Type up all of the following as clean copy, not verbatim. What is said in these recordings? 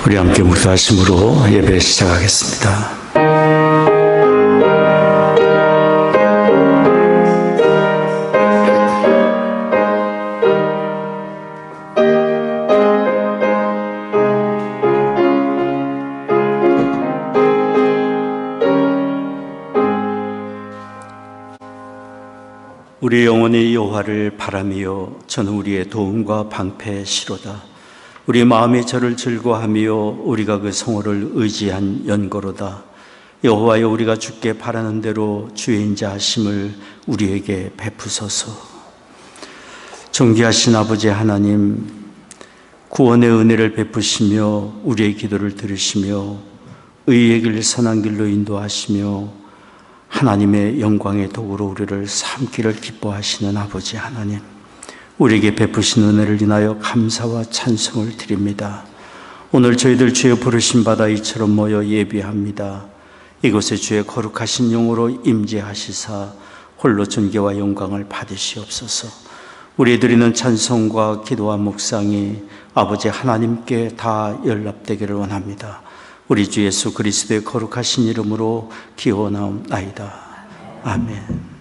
우리 함께 묵상하심으로 예배 시작하겠습니다. 우리 영혼이 여호와를 바라며 저는 우리의 도움과 방패시로다. 우리 마음이 저를 즐거워하며 우리가 그 성호를 의지한 연고로다. 여호와여, 우리가 주께 바라는 대로 주의 인자 하심을 우리에게 베푸소서. 존귀하신 아버지 하나님, 구원의 은혜를 베푸시며 우리의 기도를 들으시며 의의 길 선한 길로 인도하시며 하나님의 영광의 도구로 우리를 삼기를 기뻐하시는 아버지 하나님, 우리에게 베푸신 은혜를 인하여 감사와 찬송을 드립니다. 오늘 저희들 주의 부르심 받아 이처럼 모여 예비합니다. 이곳에 주의 거룩하신 영으로 임재하시사 홀로 존귀와 영광을 받으시옵소서. 우리 드리는 찬송과 기도와 묵상이 아버지 하나님께 다 연락되기를 원합니다. 우리 주 예수 그리스도의 거룩하신 이름으로 기원하옵나이다. 아멘.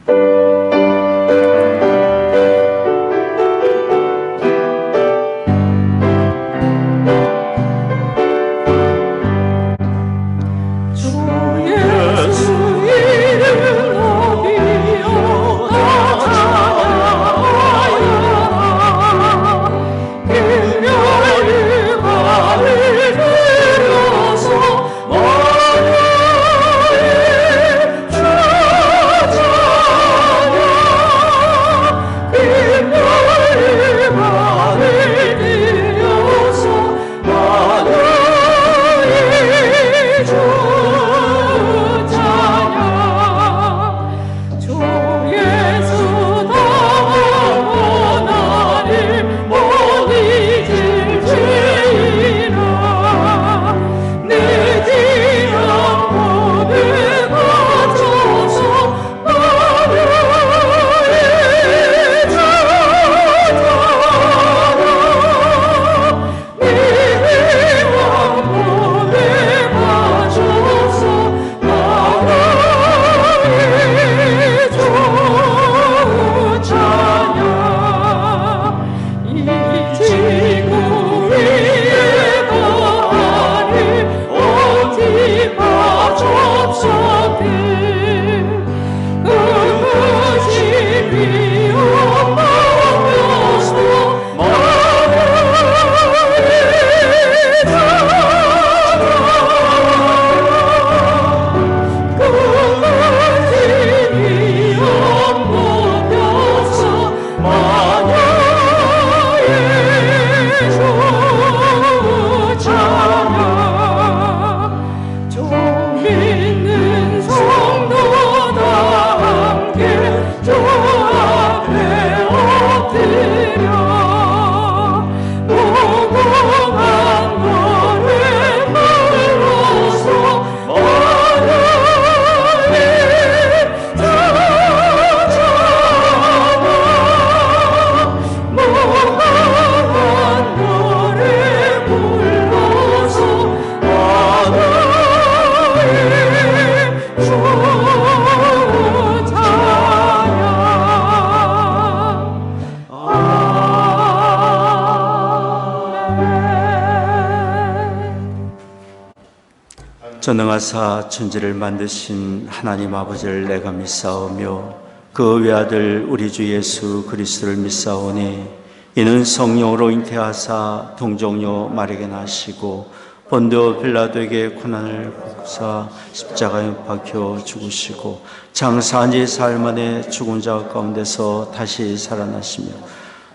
전능하사 천지를 만드신 하나님 아버지를 내가 믿사오며 그 외아들 우리 주 예수 그리스도를 믿사오니 이는 성령으로 잉태하사 동정녀 마리아에게 나시고 본디오 빌라도에게 고난을 받사 십자가에 박혀 죽으시고 장사한 지 사흘 만에 죽은 자 가운데서 다시 살아나시며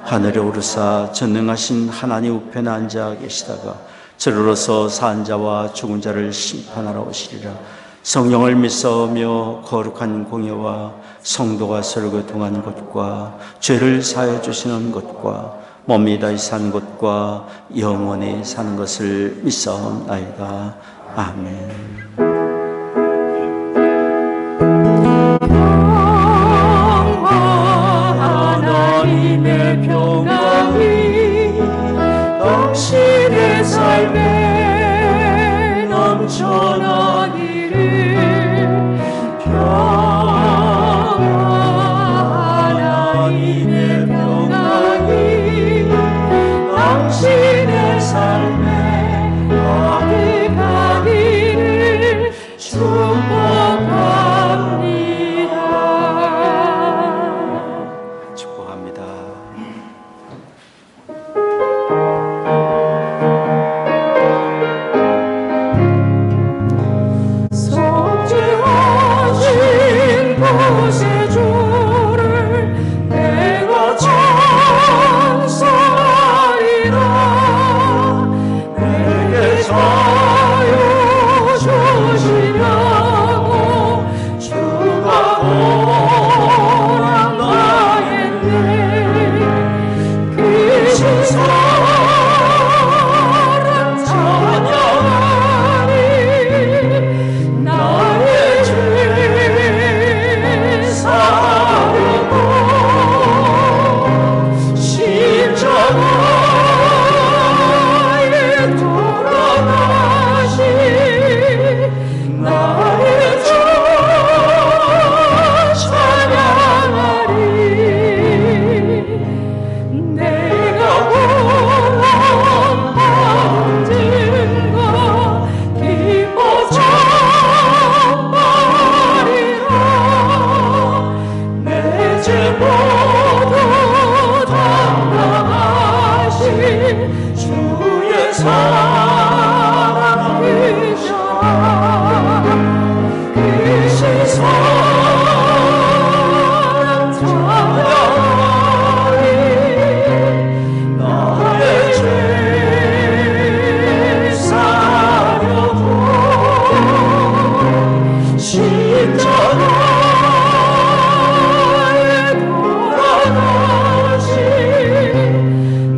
하늘에 오르사 전능하신 하나님 우편에 앉아 계시다가 저로서 산 자와 죽은 자를 심판하러 오시리라. 성령을 믿사오며 거룩한 공예와 성도가 서로 교통한 것과 죄를 사해 주시는 것과 몸이 다시 사는 것과 영원히 사는 것을 믿사옵나이다. 아멘. 하나님의 평강이 당신의 삶에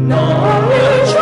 나의 주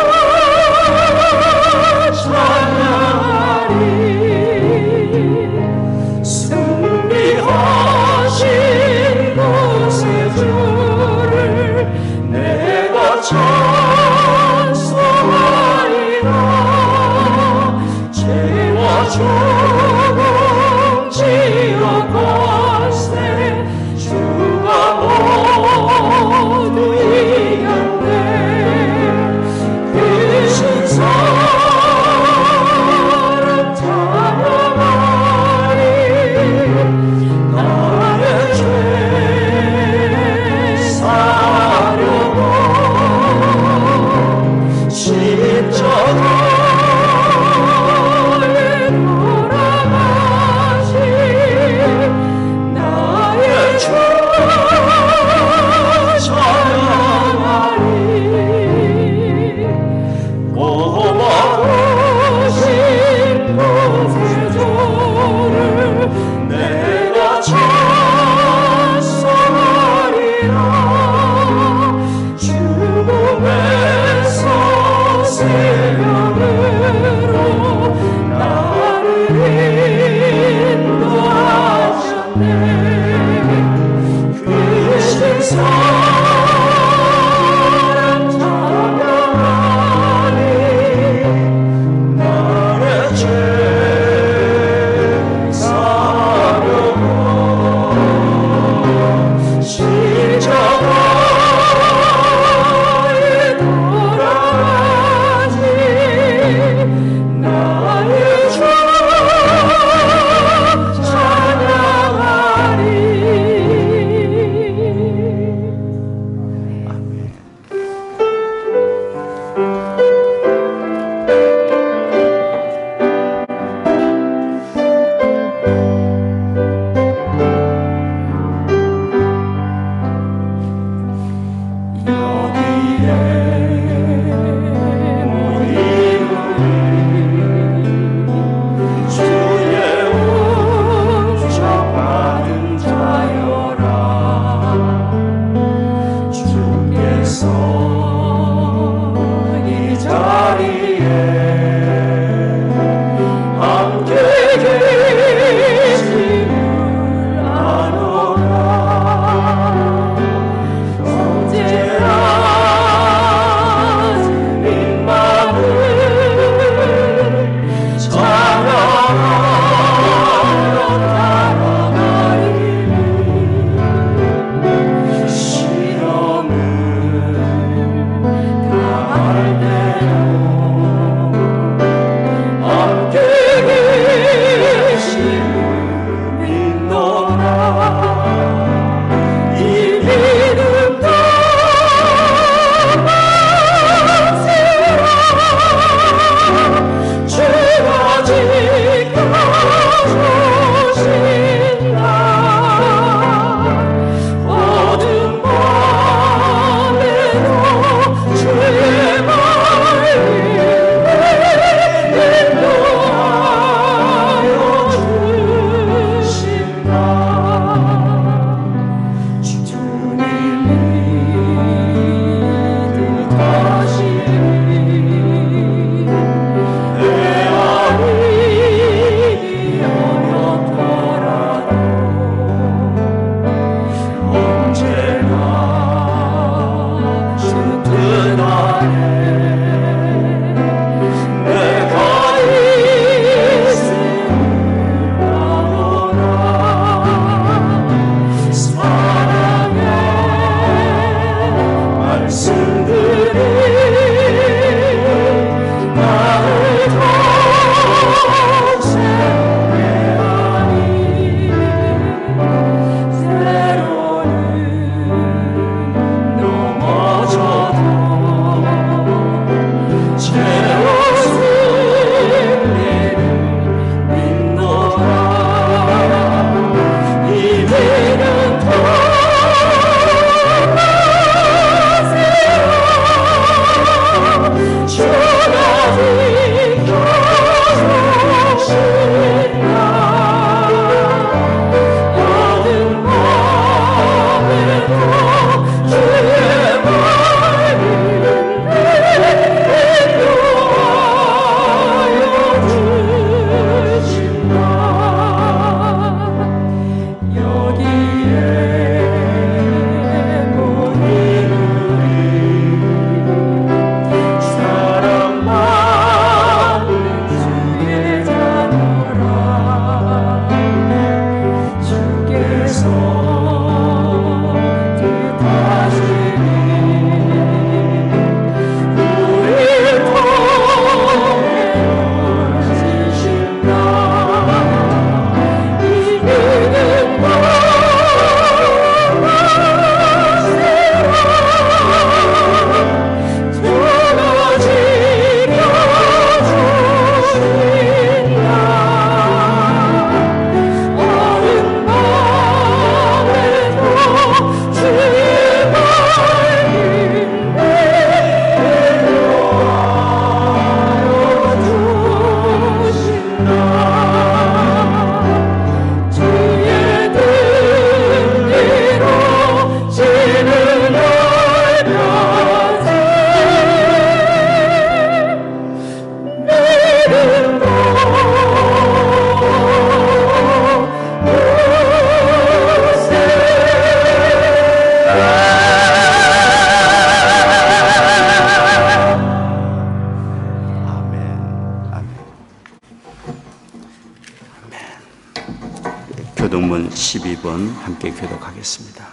교독문 12번 함께 교독하겠습니다.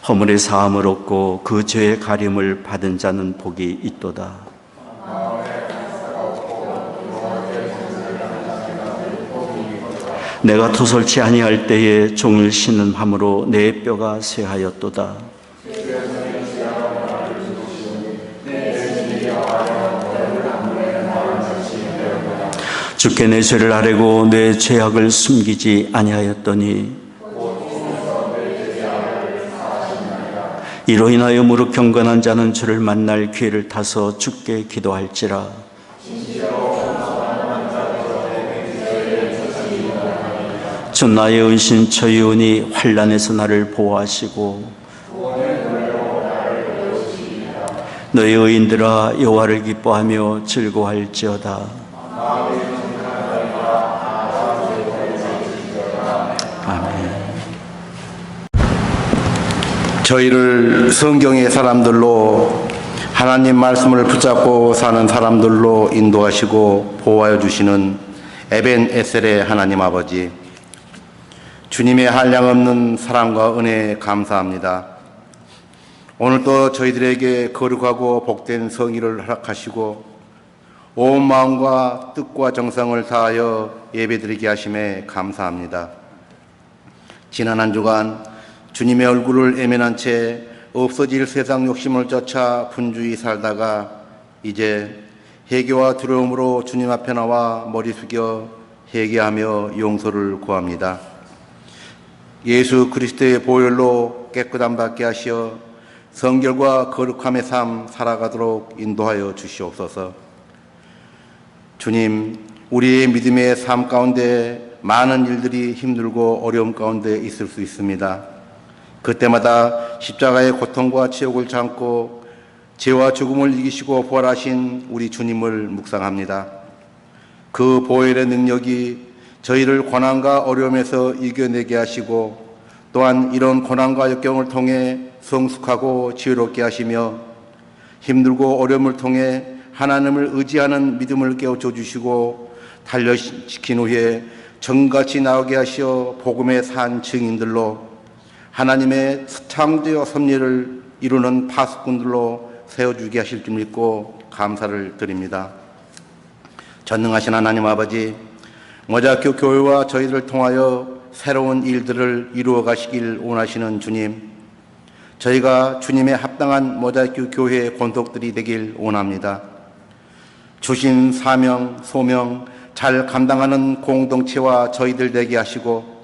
허물의 사함을 얻고 그 죄의 가림을 받은 자는 복이 있도다. 내가 토설치 아니할 때에 종일 쉬는 함으로 내 뼈가 쇠하였도다. 주께 내 죄를 아뢰고 내 죄악을 숨기지 아니하였더니 이로 인하여 무릇 경건한 자는 주를 만날 기회를 타서 주께 기도할지라. 주 나의 은신 처이오니 환난에서 나를 보호하시고 너의 의인들아 여호와를 기뻐하며 즐거워할지어다. 아멘. 저희를 성경의 사람들로 하나님 말씀을 붙잡고 사는 사람들로 인도하시고 보호하여 주시는 에벤 에셀의 하나님 아버지, 주님의 한량없는 사랑과 은혜에 감사합니다. 오늘도 저희들에게 거룩하고 복된 성의를 허락하시고 온 마음과 뜻과 정성을 다하여 예배드리게 하심에 감사합니다. 지난 한 주간 주님의 얼굴을 애면한 채 없어질 세상 욕심을 쫓아 분주히 살다가 이제 회개와 두려움으로 주님 앞에 나와 머리 숙여 회개하며 용서를 구합니다. 예수 그리스도의 보혈로 깨끗함 받게 하시어 성결과 거룩함의 삶 살아가도록 인도하여 주시옵소서. 주님, 우리의 믿음의 삶 가운데 많은 일들이 힘들고 어려움 가운데 있을 수 있습니다. 그때마다 십자가의 고통과 지옥을 참고 죄와 죽음을 이기시고 부활하신 우리 주님을 묵상합니다. 그 보혈의 능력이 저희를 고난과 어려움에서 이겨내게 하시고 또한 이런 고난과 역경을 통해 성숙하고 지혜롭게 하시며 힘들고 어려움을 통해 하나님을 의지하는 믿음을 깨우쳐 주시고 단련시킨 후에 정같이 나오게 하시어 복음의 산 증인들로 하나님의 창조와 섭리를 이루는 파수꾼들로 세워주게 하실 줄 믿고 감사를 드립니다. 전능하신 하나님 아버지, 모자교 교회와 저희들을 통하여 새로운 일들을 이루어 가시길 원하시는 주님, 저희가 주님의 합당한 모자교 교회의 권속들이 되길 원합니다. 주신 사명, 소명 잘 감당하는 공동체와 저희들 되게 하시고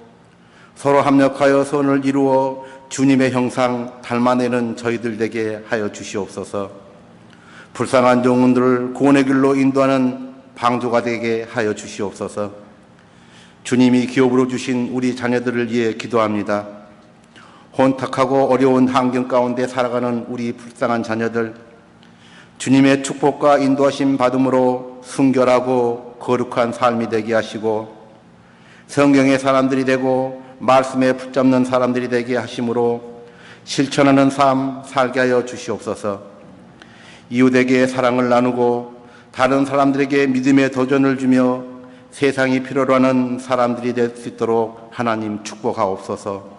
서로 합력하여 선을 이루어 주님의 형상 닮아내는 저희들 되게 하여 주시옵소서. 불쌍한 영혼들을 구원의 길로 인도하는 방주가 되게 하여 주시옵소서. 주님이 기업으로 주신 우리 자녀들을 위해 기도합니다. 혼탁하고 어려운 환경 가운데 살아가는 우리 불쌍한 자녀들, 주님의 축복과 인도하심 받음으로 순결하고 거룩한 삶이 되게 하시고 성경의 사람들이 되고 말씀에 붙잡는 사람들이 되게 하심으로 실천하는 삶 살게 하여 주시옵소서. 이웃에게 사랑을 나누고 다른 사람들에게 믿음의 도전을 주며 세상이 필요로 하는 사람들이 될 수 있도록 하나님 축복하옵소서.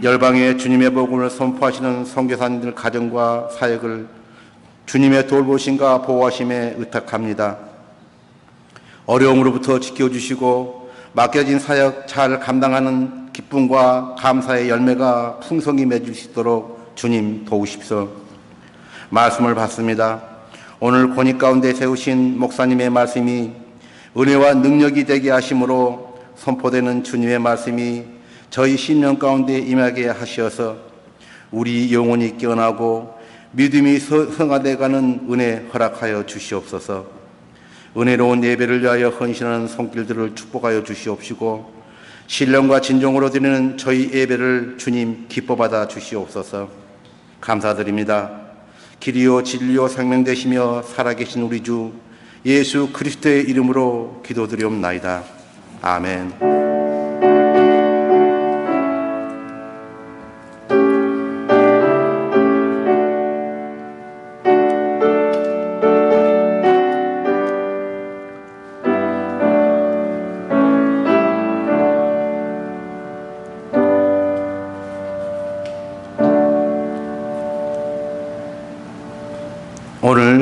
열방에 주님의 복음을 선포하시는 선교사님들 가정과 사역을 주님의 돌보심과 보호하심에 의탁합니다. 어려움으로부터 지켜주시고 맡겨진 사역 잘 감당하는 기쁨과 감사의 열매가 풍성히 맺을 수 있도록 주님 도우십시오. 말씀을 받습니다. 오늘 권위 가운데 세우신 목사님의 말씀이 은혜와 능력이 되게 하심으로 선포되는 주님의 말씀이 저희 심령 가운데 임하게 하시어서 우리 영혼이 깨어나고 믿음이 성화되어가는 은혜 허락하여 주시옵소서. 은혜로운 예배를 위하여 헌신하는 손길들을 축복하여 주시옵시고 신령과 진정으로 드리는 저희 예배를 주님 기뻐받아 주시옵소서. 감사드립니다. 길이요 진리요 생명 되시며 살아계신 우리 주 예수 그리스도의 이름으로 기도드리옵나이다. 아멘.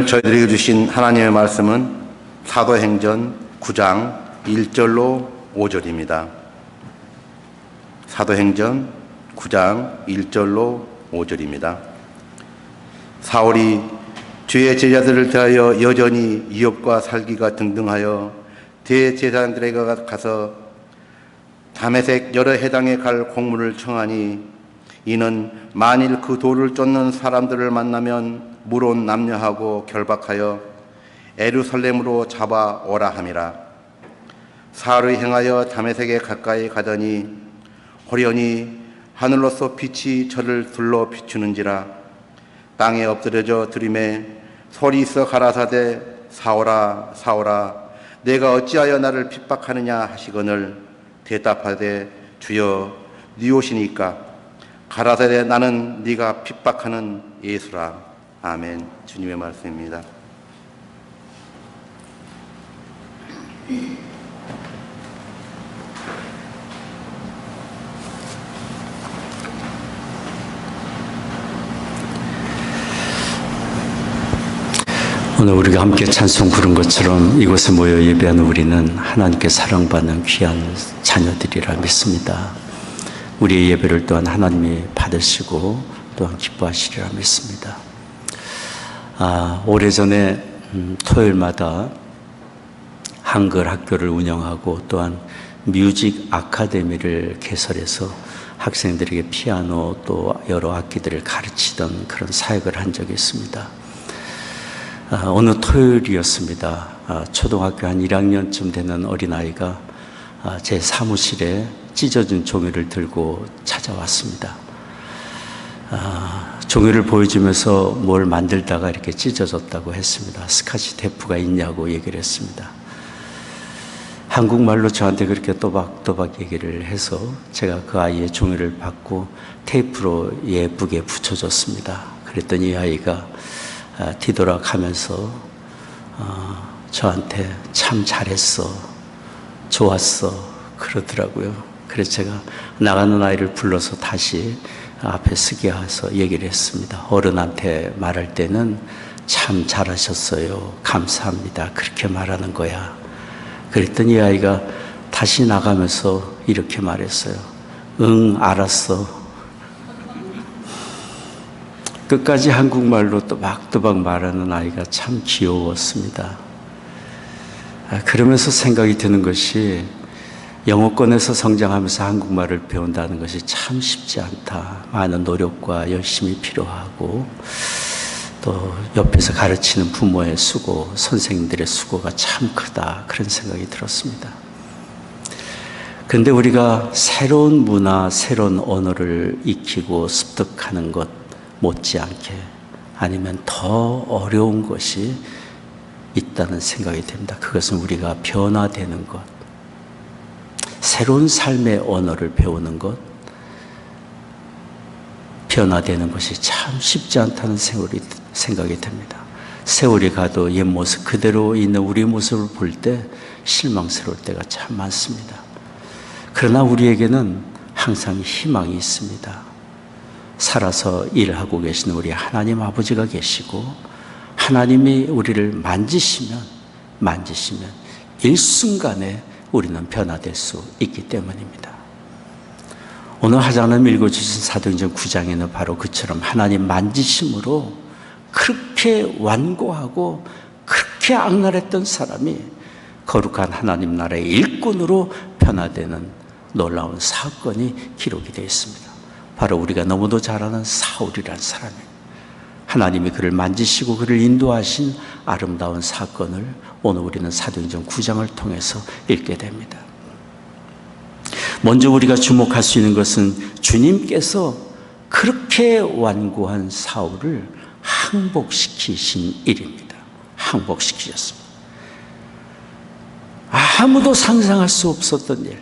오늘 저희들에게 주신 하나님의 말씀은 사도행전 9장 1절로 5절입니다. 사도행전 9장 1절로 5절입니다. 사울이 주의 제자들을 대하여 여전히 이업과 살기가 등등하여 대제사장들에게 가서 다메섹 여러 해당에 갈 공문을 청하니 이는 만일 그 돌을 쫓는 사람들을 만나면 물론 남녀하고 결박하여 예루살렘으로 잡아 오라 함이라. 사울이 행하여 다메섹에 가까이 가더니 호련히 하늘로서 빛이 저를 둘러 비추는지라. 땅에 엎드려져 들이매 소리 있어 가라사대 사오라 사오라 내가 어찌하여 나를 핍박하느냐 하시거늘 대답하되 주여 니오시니까 가라사대 나는 네가 핍박하는 예수라. 아멘. 주님의 말씀입니다. 오늘 우리가 함께 찬송 부른 것처럼 이곳에 모여 예배하는 우리는 하나님께 사랑받는 귀한 자녀들이라 믿습니다. 우리의 예배를 또한 하나님이 받으시고 또한 기뻐하시리라 믿습니다. 오래전에 토요일마다 한글 학교를 운영하고 또한 뮤직 아카데미를 개설해서 학생들에게 피아노 또 여러 악기들을 가르치던 그런 사역을 한 적이 있습니다. 어느 토요일이었습니다. 초등학교 한 1학년쯤 되는 어린아이가 제 사무실에 찢어진 종이를 들고 찾아왔습니다. 종이를 보여주면서 뭘 만들다가 이렇게 찢어졌다고 했습니다. 스카치 테이프가 있냐고 얘기를 했습니다. 한국말로 저한테 그렇게 또박또박 얘기를 해서 제가 그 아이의 종이를 받고 테이프로 예쁘게 붙여줬습니다. 그랬더니 이 아이가 뒤돌아가면서 저한테 참 잘했어, 좋았어 그러더라고요. 그래서 제가 나가는 아이를 불러서 다시 앞에 서게 해서 얘기를 했습니다. 어른한테 말할 때는 참 잘하셨어요, 감사합니다 그렇게 말하는 거야. 그랬더니 이 아이가 다시 나가면서 이렇게 말했어요. 응 알았어. 끝까지 한국말로 또박또박 말하는 아이가 참 귀여웠습니다. 그러면서 생각이 드는 것이 영어권에서 성장하면서 한국말을 배운다는 것이 참 쉽지 않다. 많은 노력과 열심이 필요하고 또 옆에서 가르치는 부모의 수고, 선생님들의 수고가 참 크다. 그런 생각이 들었습니다. 그런데 우리가 새로운 문화, 새로운 언어를 익히고 습득하는 것 못지않게 아니면 더 어려운 것이 있다는 생각이 듭니다. 그것은 우리가 변화되는 것, 새로운 삶의 언어를 배우는 것, 변화되는 것이 참 쉽지 않다는 생각이 듭니다. 세월이 가도 옛 모습 그대로 있는 우리 모습을 볼 때 실망스러울 때가 참 많습니다. 그러나 우리에게는 항상 희망이 있습니다. 살아서 일하고 계시는 우리 하나님 아버지가 계시고 하나님이 우리를 만지시면 일순간에 우리는 변화될 수 있기 때문입니다. 오늘 하장님 읽어주신 사도행전 9장에는 바로 그처럼 하나님 만지심으로 그렇게 완고하고 그렇게 악랄했던 사람이 거룩한 하나님 나라의 일꾼으로 변화되는 놀라운 사건이 기록이 되어 있습니다. 바로 우리가 너무도 잘 아는 사울이라는 사람입니다. 하나님이 그를 만지시고 그를 인도하신 아름다운 사건을 오늘 우리는 사도행전 9장을 통해서 읽게 됩니다. 먼저 우리가 주목할 수 있는 것은 주님께서 그렇게 완고한 사울을 항복시키신 일입니다. 항복시키셨습니다. 아무도 상상할 수 없었던 일.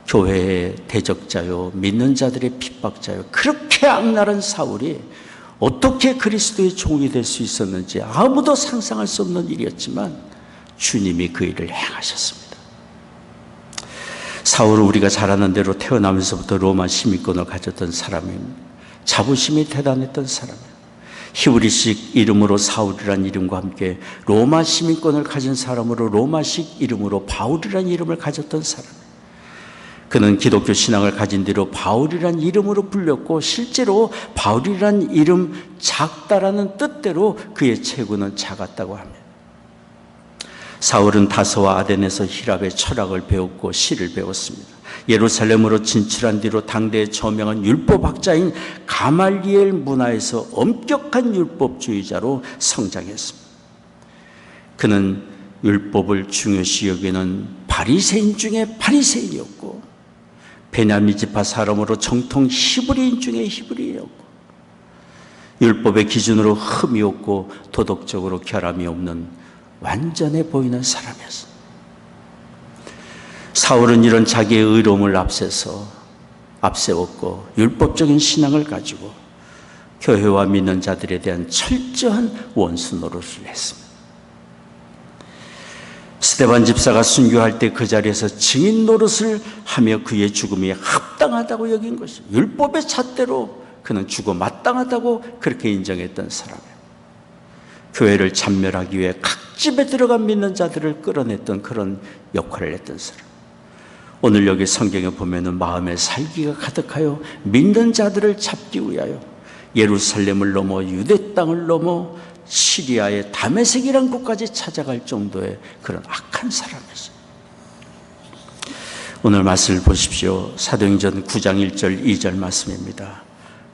교회의 대적자요, 믿는 자들의 핍박자요, 그렇게 악랄한 사울이 어떻게 그리스도의 종이 될 수 있었는지 아무도 상상할 수 없는 일이었지만 주님이 그 일을 행하셨습니다. 사울은 우리가 잘 아는 대로 태어나면서부터 로마 시민권을 가졌던 사람입니다. 자부심이 대단했던 사람이에요. 히브리식 이름으로 사울이란 이름과 함께 로마 시민권을 가진 사람으로 로마식 이름으로 바울이란 이름을 가졌던 사람. 그는 기독교 신앙을 가진 뒤로 바울이란 이름으로 불렸고 실제로 바울이란 이름 작다라는 뜻대로 그의 체구는 작았다고 합니다. 사울은 다소와 아덴에서 히랍의 철학을 배웠고 시를 배웠습니다. 예루살렘으로 진출한 뒤로 당대의 저명한 율법학자인 가말리엘 문화에서 엄격한 율법주의자로 성장했습니다. 그는 율법을 중요시 여기는 바리새인 중에 바리새인이었고 베냐민 지파 사람으로 정통 히브리인 중에 히브리인이었고 율법의 기준으로 흠이 없고 도덕적으로 결함이 없는 완전해 보이는 사람이었습니다. 사울은 이런 자기의 의로움을 앞세웠고 율법적인 신앙을 가지고 교회와 믿는 자들에 대한 철저한 원수 노릇을 했습니다. 스데반 집사가 순교할 때 그 자리에서 증인 노릇을 하며 그의 죽음이 합당하다고 여긴 것입니다. 율법의 잣대로 그는 죽어 마땅하다고 그렇게 인정했던 사람이에요. 교회를 참멸하기 위해 각 집에 들어가 믿는 자들을 끌어냈던 그런 역할을 했던 사람. 오늘 여기 성경에 보면은 마음에 살기가 가득하여 믿는 자들을 잡기 위하여 예루살렘을 넘어 유대 땅을 넘어 시리아의 다메섹이라는 곳까지 찾아갈 정도의 그런 악한 사람이었어요. 오늘 말씀을 보십시오. 사도행전 9장 1절 2절 말씀입니다.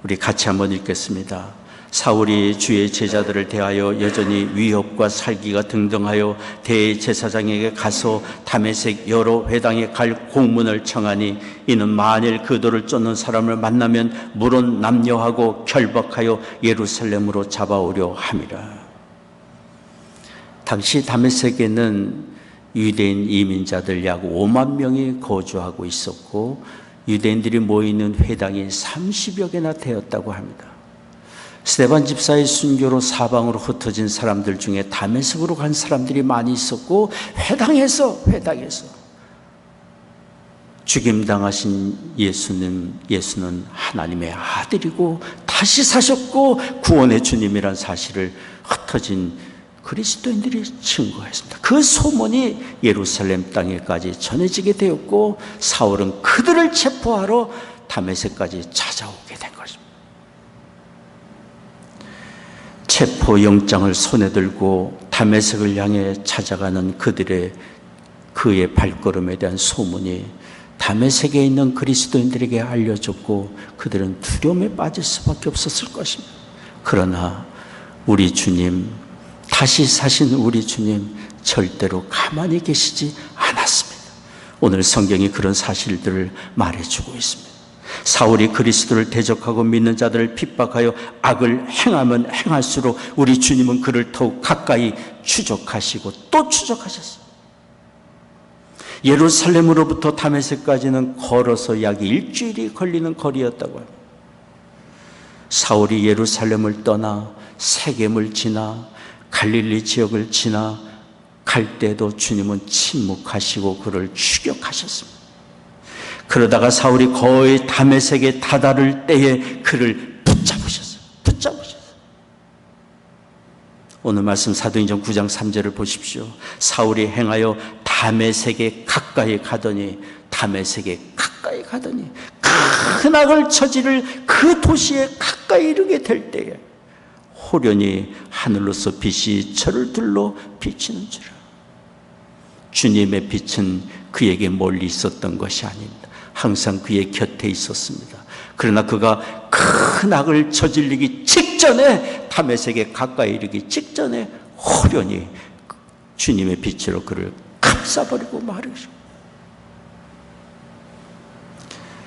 우리 같이 한번 읽겠습니다. 사울이 주의 제자들을 대하여 여전히 위협과 살기가 등등하여 대제사장에게 가서 다메섹 여러 회당에 갈 공문을 청하니 이는 만일 그들을 쫓는 사람을 만나면 물은 남녀하고 결박하여 예루살렘으로 잡아오려 함이라. 당시 다메섹에는 유대인 이민자들 약 5만 명이 거주하고 있었고 유대인들이 모이는 회당이 30여 개나 되었다고 합니다. 스데반 집사의 순교로 사방으로 흩어진 사람들 중에 다메섹으로 간 사람들이 많이 있었고 회당에서 죽임당하신 예수는 하나님의 아들이고 다시 사셨고 구원의 주님이란 사실을 흩어진 그리스도인들이 증거했습니다. 그 소문이 예루살렘 땅에까지 전해지게 되었고 사울은 그들을 체포하러 다메섹까지 찾아오게 된 것입니다. 체포영장을 손에 들고 다메섹을 향해 찾아가는 그의 발걸음에 대한 소문이 다메섹에 있는 그리스도인들에게 알려졌고 그들은 두려움에 빠질 수밖에 없었을 것입니다. 그러나 우리 주님, 다시 사신 우리 주님 절대로 가만히 계시지 않았습니다. 오늘 성경이 그런 사실들을 말해주고 있습니다. 사울이 그리스도를 대적하고 믿는 자들을 핍박하여 악을 행하면 행할수록 우리 주님은 그를 더욱 가까이 추적하시고 또 추적하셨어요. 예루살렘으로부터 다메섹까지는 걸어서 약 일주일이 걸리는 거리였다고 합니다. 사울이 예루살렘을 떠나 세겜을 지나 갈릴리 지역을 지나 갈 때도 주님은 침묵하시고 그를 추격하셨습니다. 그러다가 사울이 거의 다메섹에 다다를 때에 그를 붙잡으셨어요. 오늘 말씀 사도행전 9장 3절을 보십시오. 사울이 행하여 다메섹에 가까이 가더니 큰 악을 저지를 그 도시에 가까이 이르게 될 때에 호련히 하늘로서 빛이 저를 둘러 비치는 줄. 주님의 빛은 그에게 멀리 있었던 것이 아닙니다. 항상 그의 곁에 있었습니다. 그러나 그가 큰 악을 저지르기 직전에 다메섹에 가까이 이르기 직전에 호련히 주님의 빛으로 그를 감싸버리고 말이죠.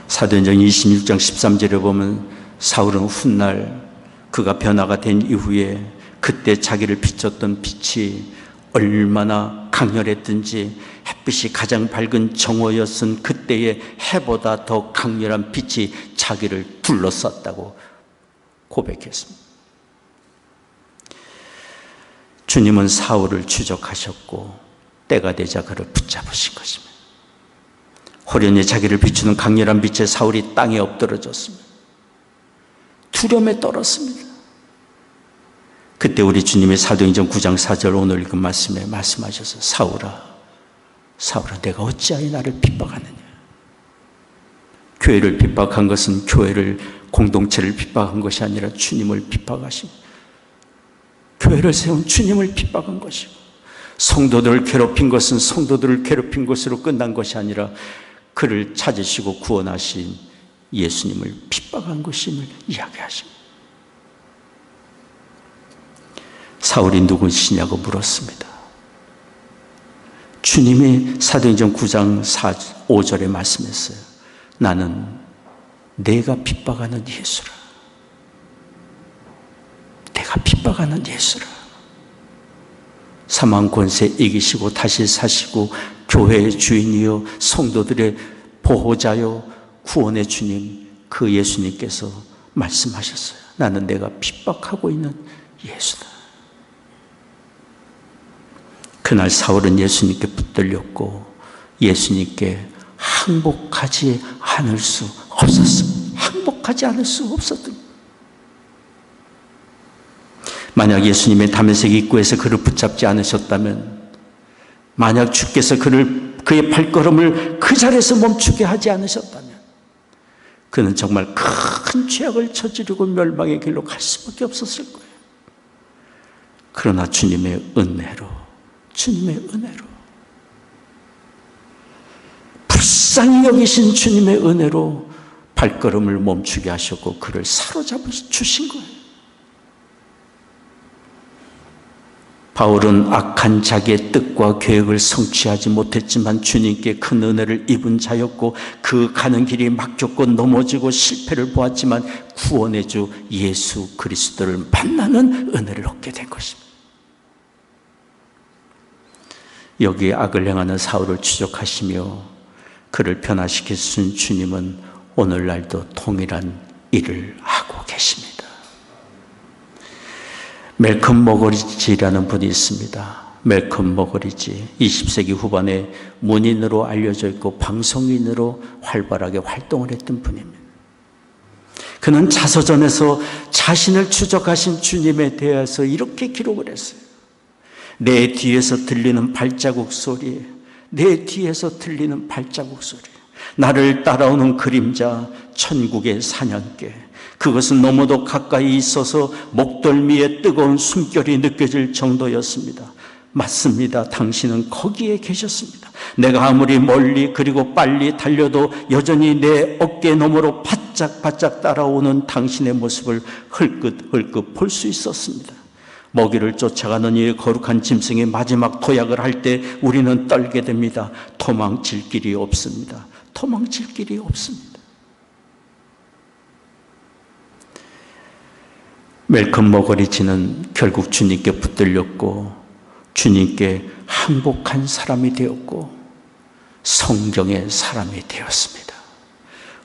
사도행전 26장 13절에 보면 사울은 훗날 그가 변화가 된 이후에 그때 자기를 비췄던 빛이 얼마나 강렬했든지 햇빛이 가장 밝은 정오였은 그때의 해보다 더 강렬한 빛이 자기를 둘러쌌다고 고백했습니다. 주님은 사울을 추적하셨고 때가 되자 그를 붙잡으신 것입니다. 호련히 자기를 비추는 강렬한 빛에 사울이 땅에 엎드러졌습니다. 두려움에 떨었습니다. 그때 우리 주님의 사도행전 9장 4절 오늘 읽은 말씀에 말씀하셔서 사울아 내가 어찌하여 나를 핍박하느냐. 교회를 핍박한 것은 교회를 공동체를 핍박한 것이 아니라 주님을 핍박하시고 교회를 세운 주님을 핍박한 것이고 성도들을 괴롭힌 것은 성도들을 괴롭힌 것으로 끝난 것이 아니라 그를 찾으시고 구원하신 예수님을 핍박한 것임을 이야기하십니다. 사울이 누구시냐고 물었습니다. 주님이 사도행전 9장 5절에 말씀했어요. 나는 내가 핍박하는 예수라. 내가 핍박하는 예수라. 사망 권세 이기시고 다시 사시고 교회의 주인이요 성도들의 보호자요 구원의 주님 그 예수님께서 말씀하셨어요. 나는 내가 핍박하고 있는 예수다. 그날 사울은 예수님께 붙들렸고 예수님께 항복하지 않을 수 없었습니다. 항복하지 않을 수 없었던. 만약 예수님의 다메섹 입구에서 그를 붙잡지 않으셨다면, 만약 주께서 그의 발걸음을 그 자리에서 멈추게 하지 않으셨다면 그는 정말 큰 죄악을 저지르고 멸망의 길로 갈 수밖에 없었을 거예요. 그러나 주님의 은혜로 불쌍히 여기신 주님의 은혜로 발걸음을 멈추게 하셨고 그를 사로잡아 주신 거예요. 바울은 악한 자기의 뜻과 계획을 성취하지 못했지만 주님께 큰 은혜를 입은 자였고 그 가는 길이 막혔고 넘어지고 실패를 보았지만 구원의 주 예수 그리스도를 만나는 은혜를 얻게 된 것입니다. 여기에 악을 행하는 사울을 추적하시며 그를 변화시키신 주님은 오늘날도 동일한 일을 하고 계십니다. 멜컴 머거리지라는 분이 있습니다. 멜컴 머거리지 20세기 후반에 문인으로 알려져 있고 방송인으로 활발하게 활동을 했던 분입니다. 그는 자서전에서 자신을 추적하신 주님에 대해서 이렇게 기록을 했어요. 내 뒤에서 들리는 발자국 소리, 내 뒤에서 들리는 발자국 소리, 나를 따라오는 그림자, 천국의 사냥개, 그것은 너무도 가까이 있어서 목덜미에 뜨거운 숨결이 느껴질 정도였습니다. 맞습니다. 당신은 거기에 계셨습니다. 내가 아무리 멀리 그리고 빨리 달려도 여전히 내 어깨 너머로 바짝바짝 따라오는 당신의 모습을 흘끗흘끗 볼 수 있었습니다. 먹이를 쫓아가는 이 거룩한 짐승의 마지막 도약을 할 때 우리는 떨게 됩니다. 도망칠 길이 없습니다. 도망칠 길이 없습니다. 멜컴 머거리지는 결국 주님께 붙들렸고 주님께 항복한 사람이 되었고 성경의 사람이 되었습니다.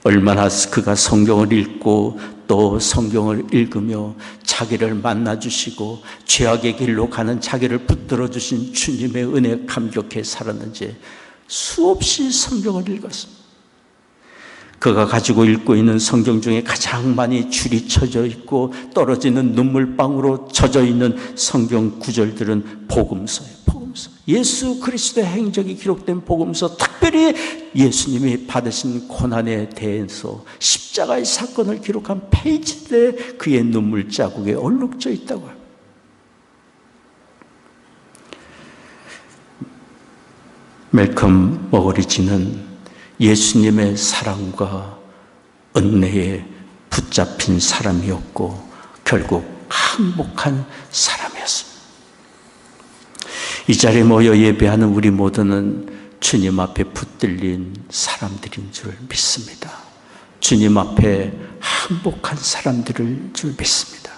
얼마나 그가 성경을 읽고 또 성경을 읽으며 자기를 만나주시고 죄악의 길로 가는 자기를 붙들어 주신 주님의 은혜에 감격해 살았는지 수없이 성경을 읽었습니다. 그가 가지고 읽고 있는 성경 중에 가장 많이 줄이 쳐져 있고 떨어지는 눈물방으로 젖어 있는 성경 구절들은 복음서예요. 복음서. 예수 그리스도의 행적이 기록된 복음서, 특별히 예수님이 받으신 고난에 대해서 십자가의 사건을 기록한 페이지들에 그의 눈물 자국에 얼룩져 있다고 합니다. 멜컴 머거리지는 예수님의 사랑과 은혜에 붙잡힌 사람이었고 결국 항복한 사람이었습니다. 이 자리에 모여 예배하는 우리 모두는 주님 앞에 붙들린 사람들인 줄 믿습니다. 주님 앞에 항복한 사람들일 줄 믿습니다.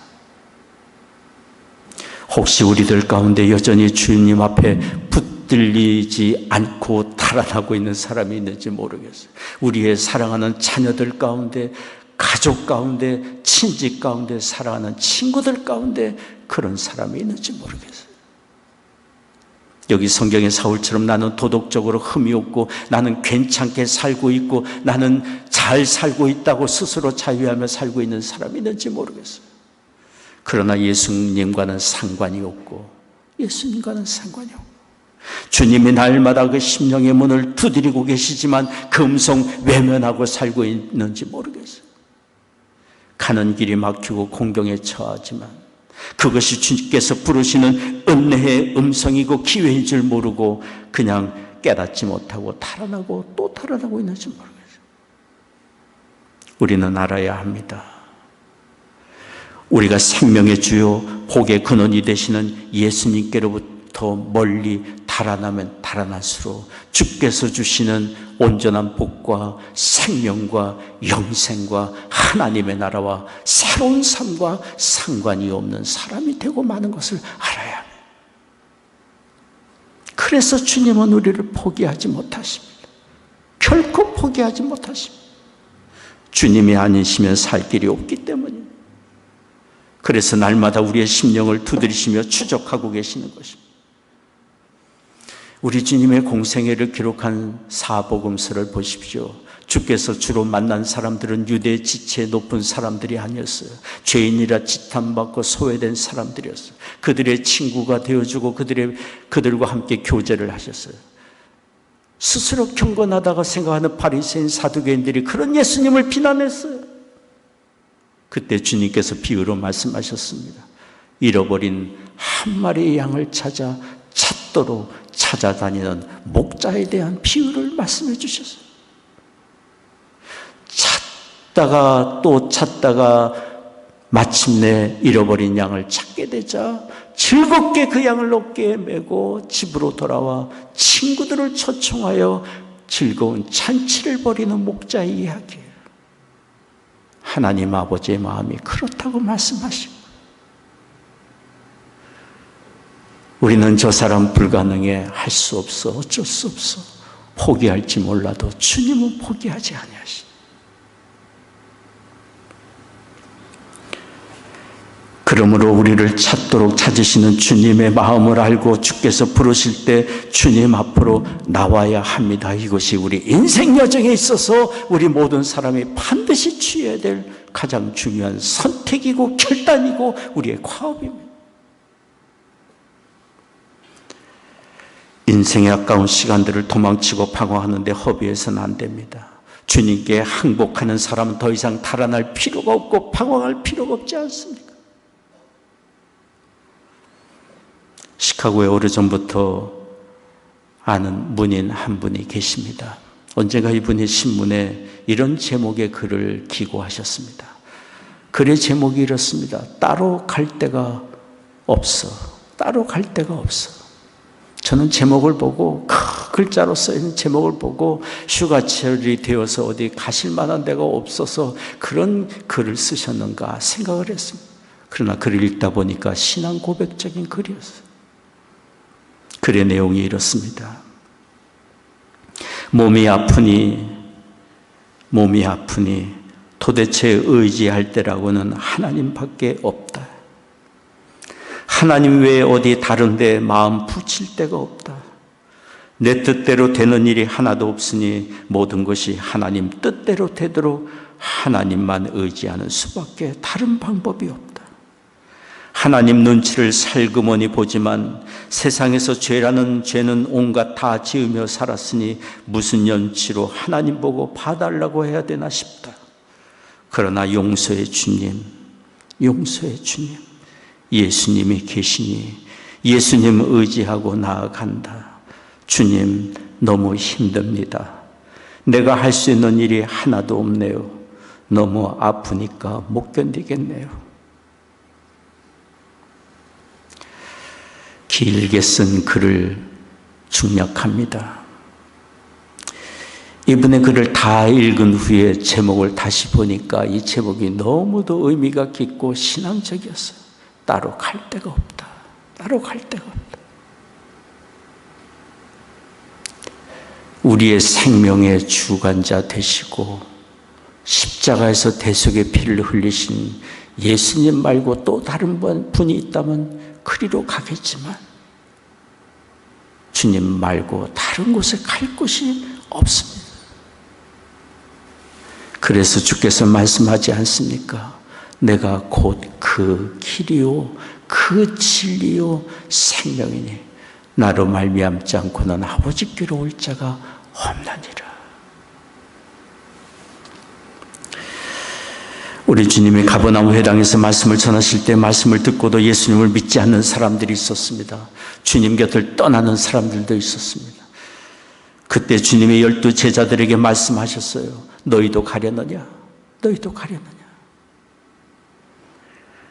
혹시 우리들 가운데 여전히 주님 앞에 붙들리지 않고 달아나고 있는 사람이 있는지 모르겠어요. 우리의 사랑하는 자녀들 가운데, 가족 가운데, 친지 가운데, 사랑하는 친구들 가운데 그런 사람이 있는지 모르겠어요. 여기 성경의 사울처럼 나는 도덕적으로 흠이 없고 나는 괜찮게 살고 있고 나는 잘 살고 있다고 스스로 자유하며 살고 있는 사람이 있는지 모르겠어요. 그러나 예수님과는 상관이 없고, 예수님과는 상관이 없고, 주님이 날마다 그 심령의 문을 두드리고 계시지만 그 음성 외면하고 살고 있는지 모르겠어요. 가는 길이 막히고 공경에 처하지만 그것이 주님께서 부르시는 은혜의 음성이고 기회인 줄 모르고 그냥 깨닫지 못하고 달아나고 또 달아나고 있는지 모르겠어요. 우리는 알아야 합니다. 우리가 생명의 주요 복의 근원이 되시는 예수님께로부터 멀리 달아나면 달아날수록 주께서 주시는 온전한 복과 생명과 영생과 하나님의 나라와 새로운 삶과 상관이 없는 사람이 되고 마는 것을 알아야 합니다. 그래서 주님은 우리를 포기하지 못하십니다. 결코 포기하지 못하십니다. 주님이 아니시면 살 길이 없기 때문입니다. 그래서 날마다 우리의 심령을 두드리시며 추적하고 계시는 것입니다. 우리 주님의 공생애를 기록한 사복음서를 보십시오. 주께서 주로 만난 사람들은 유대 지체 높은 사람들이 아니었어요. 죄인이라 지탄받고 소외된 사람들이었어요. 그들의 친구가 되어주고 그들과 함께 교제를 하셨어요. 스스로 경건하다고 생각하는 바리새인 사두개인들이 그런 예수님을 비난했어요. 그때 주님께서 비유로 말씀하셨습니다. 잃어버린 한 마리의 양을 찾아 찾도록 찾아다니는 목자에 대한 비유를 말씀해 주셨어요. 찾다가 또 찾다가 마침내 잃어버린 양을 찾게 되자 즐겁게 그 양을 어깨에 메고 집으로 돌아와 친구들을 초청하여 즐거운 잔치를 벌이는 목자의 이야기예요. 하나님 아버지의 마음이 그렇다고 말씀하시고, 우리는 저 사람 불가능해, 할 수 없어, 어쩔 수 없어, 포기할지 몰라도 주님은 포기하지 아니하시니. 그러므로 우리를 찾도록 찾으시는 주님의 마음을 알고 주께서 부르실 때 주님 앞으로 나와야 합니다. 이것이 우리 인생 여정에 있어서 우리 모든 사람이 반드시 취해야 될 가장 중요한 선택이고 결단이고 우리의 과업입니다. 인생의 아까운 시간들을 도망치고 방황하는데 허비해서는 안 됩니다. 주님께 항복하는 사람은 더 이상 달아날 필요가 없고 방황할 필요가 없지 않습니까? 시카고에 오래전부터 아는 문인 한 분이 계십니다. 언젠가 이분이 신문에 이런 제목의 글을 기고하셨습니다. 글의 제목이 이렇습니다. 따로 갈 데가 없어. 따로 갈 데가 없어. 저는 제목을 보고, 글자로 써있는 제목을 보고 휴가철이 되어서 어디 가실 만한 데가 없어서 그런 글을 쓰셨는가 생각을 했습니다. 그러나 글을 읽다 보니까 신앙 고백적인 글이었어요. 글의 내용이 이렇습니다. 몸이 아프니 도대체 의지할 때라고는 하나님밖에 없다. 하나님 외에 어디 다른 데 마음 붙일 데가 없다. 내 뜻대로 되는 일이 하나도 없으니 모든 것이 하나님 뜻대로 되도록 하나님만 의지하는 수밖에 다른 방법이 없다. 하나님 눈치를 살그머니 보지만 세상에서 죄라는 죄는 온갖 다 지으며 살았으니 무슨 눈치로 하나님 보고 봐달라고 해야 되나 싶다. 그러나 용서의 주님, 예수님이 계시니 예수님 의지하고 나아간다. 주님, 너무 힘듭니다. 내가 할 수 있는 일이 하나도 없네요. 너무 아프니까 못 견디겠네요. 길게 쓴 글을 중략합니다. 이분의 글을 다 읽은 후에 제목을 다시 보니까 이 제목이 너무도 의미가 깊고 신앙적이었어요. 따로 갈 데가 없다. 따로 갈 데가 없다. 우리의 생명의 주관자 되시고 십자가에서 대속의 피를 흘리신 예수님 말고 또 다른 분이 있다면 그리로 가겠지만 주님 말고 다른 곳에 갈 곳이 없습니다. 그래서 주께서 말씀하지 않습니까? 내가 곧 그 길이요 그 진리요 생명이니 나로 말미암지 않고는 아버지께로 올 자가 없나니라. 우리 주님이 가버나움 회당에서 말씀을 전하실 때 말씀을 듣고도 예수님을 믿지 않는 사람들이 있었습니다. 주님 곁을 떠나는 사람들도 있었습니다. 그때 주님의 12 제자들에게 말씀하셨어요. 너희도 가려느냐? 너희도 가려느냐?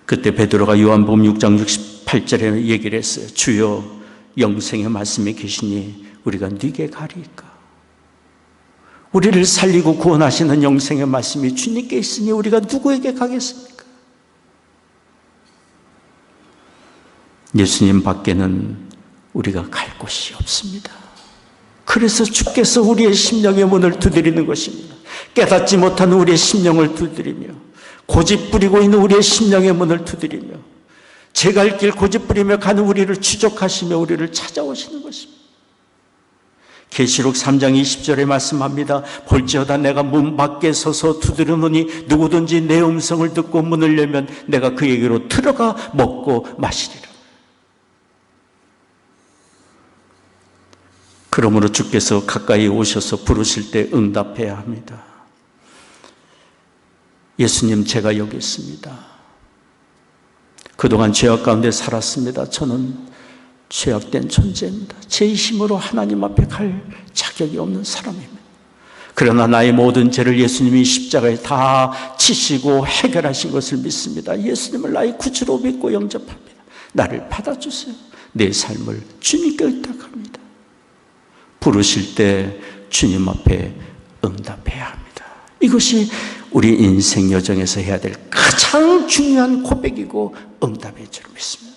그때 베드로가 요한복음 6장 68절에 얘기를 했어요. 주여 영생의 말씀이 계시니 우리가 네게 가리이까? 우리를 살리고 구원하시는 영생의 말씀이 주님께 있으니 우리가 누구에게 가겠습니까? 예수님 밖에는 우리가 갈 곳이 없습니다. 그래서 주께서 우리의 심령의 문을 두드리는 것입니다. 깨닫지 못하는 우리의 심령을 두드리며 고집 부리고 있는 우리의 심령의 문을 두드리며 제 갈 길 고집 부리며 가는 우리를 추적하시며 우리를 찾아오시는 것입니다. 계시록 3장 20절에 말씀합니다. 볼지어다 내가 문 밖에 서서 두드리노니 누구든지 내 음성을 듣고 문을 열면 내가 그에게로 들어가 먹고 마시리라. 그러므로 주께서 가까이 오셔서 부르실 때 응답해야 합니다. 예수님, 제가 여기 있습니다. 그동안 죄악 가운데 살았습니다. 저는 죄악된 존재입니다. 제 힘으로 하나님 앞에 갈 자격이 없는 사람입니다. 그러나 나의 모든 죄를 예수님이 십자가에 다 치시고 해결하신 것을 믿습니다. 예수님을 나의 구주로 믿고 영접합니다. 나를 받아주세요. 내 삶을 주님께 의탁합니다. 부르실 때 주님 앞에 응답해야 합니다. 이것이 우리 인생 여정에서 해야 될 가장 중요한 고백이고 응답일 줄 믿습니다.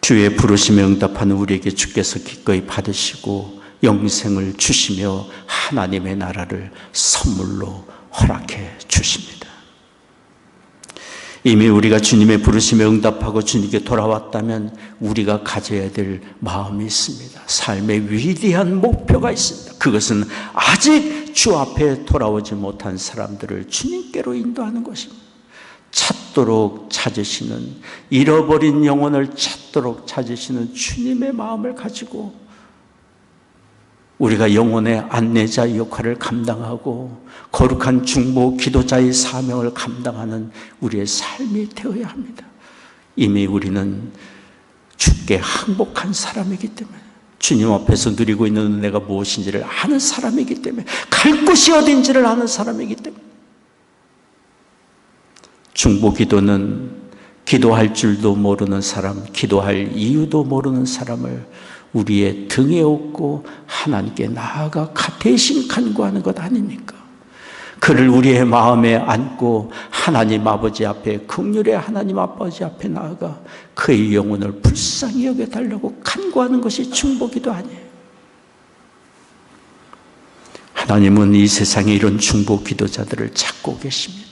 주의 부르심에 응답하는 우리에게 주께서 기꺼이 받으시고 영생을 주시며 하나님의 나라를 선물로 허락해 주십니다. 이미 우리가 주님의 부르심에 응답하고 주님께 돌아왔다면 우리가 가져야 될 마음이 있습니다. 삶의 위대한 목표가 있습니다. 그것은 아직 주 앞에 돌아오지 못한 사람들을 주님께로 인도하는 것입니다. 찾도록 찾으시는, 잃어버린 영혼을 찾도록 찾으시는 주님의 마음을 가지고 우리가 영혼의 안내자 역할을 감당하고 거룩한 중보 기도자의 사명을 감당하는 우리의 삶이 되어야 합니다. 이미 우리는 주께 항복한 사람이기 때문에, 주님 앞에서 누리고 있는 은혜가 무엇인지를 아는 사람이기 때문에, 갈 곳이 어딘지를 아는 사람이기 때문에, 중보 기도는 기도할 줄도 모르는 사람, 기도할 이유도 모르는 사람을 우리의 등에 업고 하나님께 나아가 대신 간구하는 것 아닙니까? 그를 우리의 마음에 안고 하나님 아버지 앞에, 긍휼의 하나님 아버지 앞에 나아가 그의 영혼을 불쌍히 여겨달라고 간구하는 것이 중보기도 아니에요. 하나님은 이 세상에 이런 중보기도자들을 찾고 계십니다.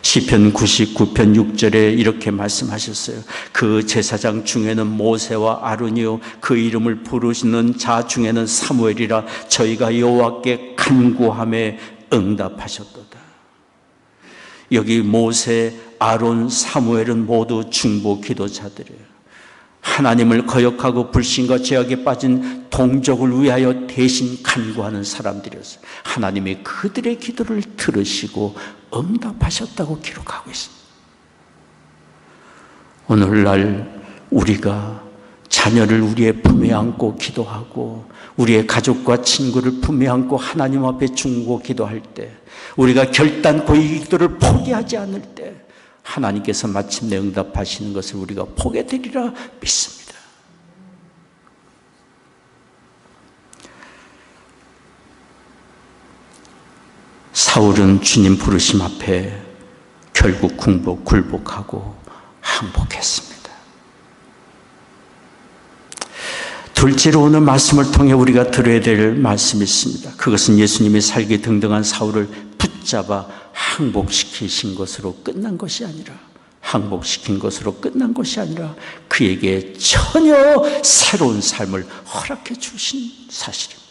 시편 99편 6절에 이렇게 말씀하셨어요. 그 제사장 중에는 모세와 아론이요 그 이름을 부르시는 자 중에는 사무엘이라 저희가 여호와께 간구함에 응답하셨도다. 여기 모세, 아론, 사무엘은 모두 중보 기도자들이에요. 하나님을 거역하고 불신과 죄악에 빠진 동족을 위하여 대신 간구하는 사람들이었어요. 하나님이 그들의 기도를 들으시고 응답하셨다고 기록하고 있습니다. 오늘날 우리가 자녀를 우리의 품에 안고 기도하고 우리의 가족과 친구를 품에 안고 하나님 앞에 중보 기도할 때, 우리가 결단코 이 기도를 포기하지 않을 때 하나님께서 마침내 응답하시는 것을 우리가 보게 되리라 믿습니다. 사울은 주님 부르심 앞에 결국 굴복하고 항복했습니다. 둘째로 오늘 말씀을 통해 우리가 들어야 될 말씀이 있습니다. 그것은 예수님이 살기 등등한 사울을 붙잡아 항복시키신 것으로 끝난 것이 아니라, 항복시킨 것으로 끝난 것이 아니라 그에게 전혀 새로운 삶을 허락해 주신 사실입니다.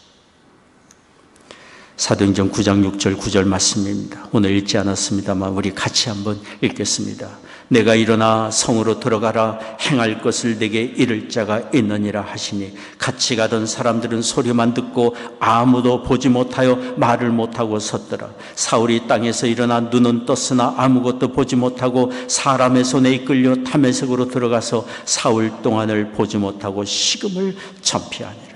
사도행전 9장 6절 9절 말씀입니다. 오늘 읽지 않았습니다만 우리 같이 한번 읽겠습니다. 내가 일어나 성으로 들어가라. 행할 것을 내게 이를 자가 있느니라 하시니 같이 가던 사람들은 소리만 듣고 아무도 보지 못하여 말을 못하고 섰더라. 사울이 땅에서 일어나 눈은 떴으나 아무것도 보지 못하고 사람의 손에 이끌려 담에색으로 들어가서 사흘 동안을 보지 못하고 식음을 전폐하니라.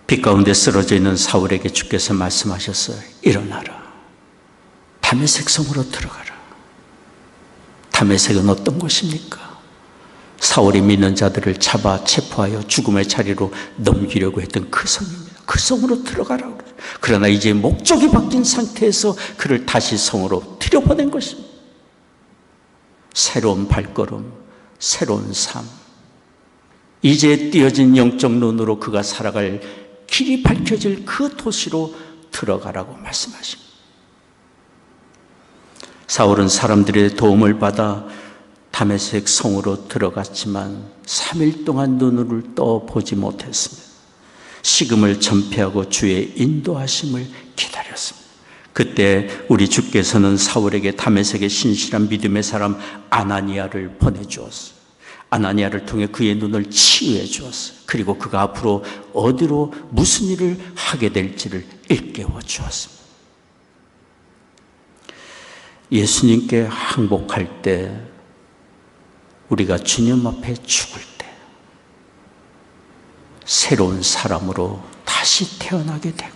빛 가운데 쓰러져 있는 사울에게 주께서 말씀하셨어요. 일어나라. 다메섹 성으로 들어가라. 다메섹은 어떤 곳입니까? 사울이 믿는 자들을 잡아 체포하여 죽음의 자리로 넘기려고 했던 그 성입니다. 그 성으로 들어가라고 그래요. 그러나 이제 목적이 바뀐 상태에서 그를 다시 성으로 들여보낸 것입니다. 새로운 발걸음, 새로운 삶. 이제 띄어진 영적 눈으로 그가 살아갈 길이 밝혀질 그 도시로 들어가라고 말씀하십니다. 사울은 사람들의 도움을 받아 다메섹 성으로 들어갔지만 3일 동안 눈을 떠보지 못했습니다. 식음을 전폐하고 주의 인도하심을 기다렸습니다. 그때 우리 주께서는 사울에게 다메섹의 신실한 믿음의 사람 아나니아를 보내주었어요. 아나니아를 통해 그의 눈을 치유해 주었어요. 그리고 그가 앞으로 어디로 무슨 일을 하게 될지를 일깨워 주었습니다. 예수님께 항복할 때, 우리가 주님 앞에 죽을 때 새로운 사람으로 다시 태어나게 되고,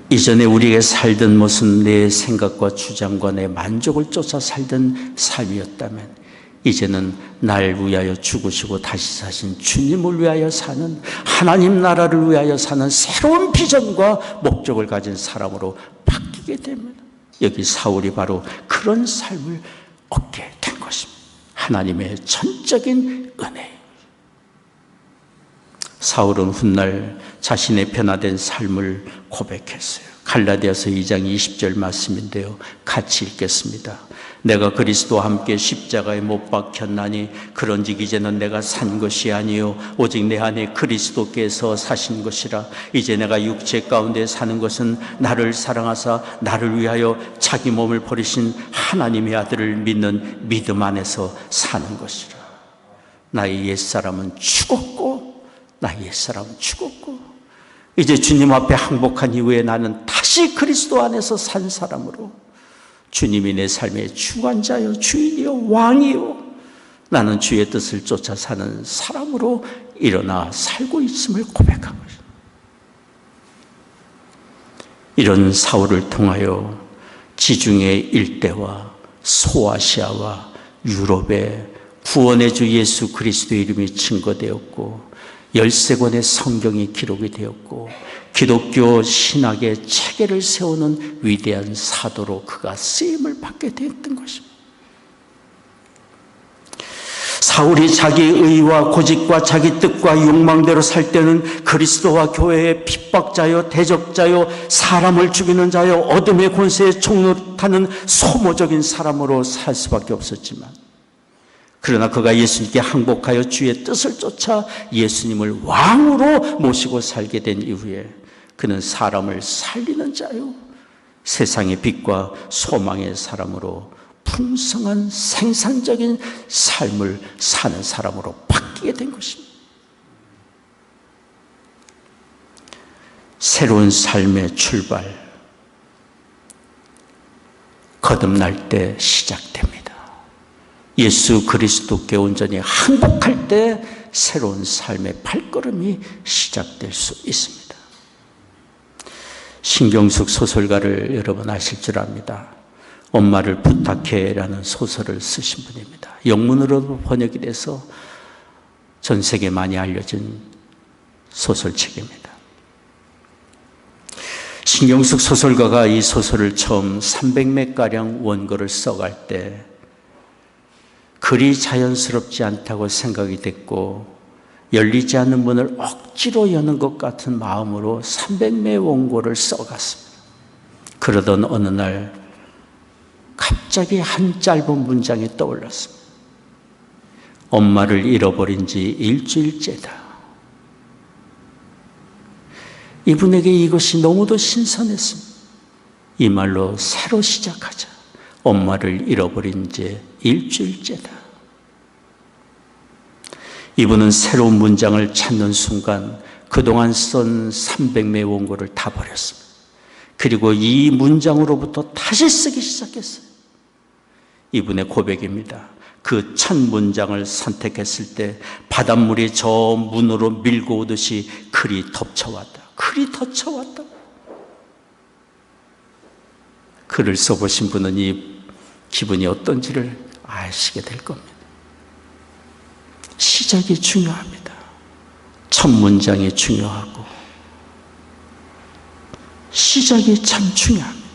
이전에 우리에게 살던 모습, 내 생각과 주장과 내 만족을 쫓아 살던 삶이었다면 이제는 날 위하여 죽으시고 다시 사신 주님을 위하여 사는, 하나님 나라를 위하여 사는 새로운 비전과 목적을 가진 사람으로 바뀌게 됩니다. 여기 사울이 바로 그런 삶을 얻게 된 것입니다. 하나님의 전적인 은혜. 사울은 훗날 자신의 변화된 삶을 고백했어요. 갈라디아서 2장 20절 말씀인데요, 같이 읽겠습니다. 내가 그리스도와 함께 십자가에 못 박혔나니 그런즉 이제는 내가 산 것이 아니요 오직 내 안에 그리스도께서 사신 것이라. 이제 내가 육체 가운데 사는 것은 나를 사랑하사 나를 위하여 자기 몸을 버리신 하나님의 아들을 믿는 믿음 안에서 사는 것이라. 나의 옛사람은 죽었고 이제 주님 앞에 항복한 이후에 나는 다시 그리스도 안에서 산 사람으로, 주님이 내 삶의 주관자요 주인이요 왕이요, 나는 주의 뜻을 쫓아 사는 사람으로 일어나 살고 있음을 고백한 것입니다. 이런 사울을 통하여 지중해 일대와 소아시아와 유럽에 구원의 주 예수 그리스도의 이름이 증거되었고, 13권의 성경이 기록이 되었고, 기독교 신학의 체계를 세우는 위대한 사도로 그가 쓰임을 받게 되었던 것입니다. 사울이 자기의 의와 고집과 자기 뜻과 욕망대로 살 때는 그리스도와 교회의 핍박자요, 대적자요, 사람을 죽이는 자요, 어둠의 권세에 총노릇하는 소모적인 사람으로 살 수밖에 없었지만, 그러나 그가 예수님께 항복하여 주의 뜻을 쫓아 예수님을 왕으로 모시고 살게 된 이후에 그는 사람을 살리는 자요, 세상의 빛과 소망의 사람으로 풍성한 생산적인 삶을 사는 사람으로 바뀌게 된 것입니다. 새로운 삶의 출발, 거듭날 때 시작됩니다. 예수 그리스도께 온전히 항복할 때 새로운 삶의 발걸음이 시작될 수 있습니다. 신경숙 소설가를 여러분 아실 줄 압니다. 엄마를 부탁해라는 소설을 쓰신 분입니다. 영문으로도 번역이 돼서 전 세계에 많이 알려진 소설책입니다. 신경숙 소설가가 이 소설을 처음 300매가량 원고를 써갈 때 글이 자연스럽지 않다고 생각이 됐고, 열리지 않는 문을 억지로 여는 것 같은 마음으로 300매 원고를 써갔습니다. 그러던 어느 날 갑자기 한 짧은 문장이 떠올랐습니다. 엄마를 잃어버린 지 일주일째다. 이분에게 이것이 너무도 신선했습니다. 이 말로 새로 시작하자. 엄마를 잃어버린 지 일주일째다. 이분은 새로운 문장을 찾는 순간 그동안 쓴 300매 원고를 다 버렸습니다. 그리고 이 문장으로부터 다시 쓰기 시작했어요. 이분의 고백입니다. 그 첫 문장을 선택했을 때 바닷물이 저 문으로 밀고 오듯이 글이 덮쳐왔다. 글이 덮쳐왔다. 글을 써보신 분은 이 기분이 어떤지를 아시게 될 겁니다. 시작이 중요합니다. 첫 문장이 중요하고 시작이 참 중요합니다.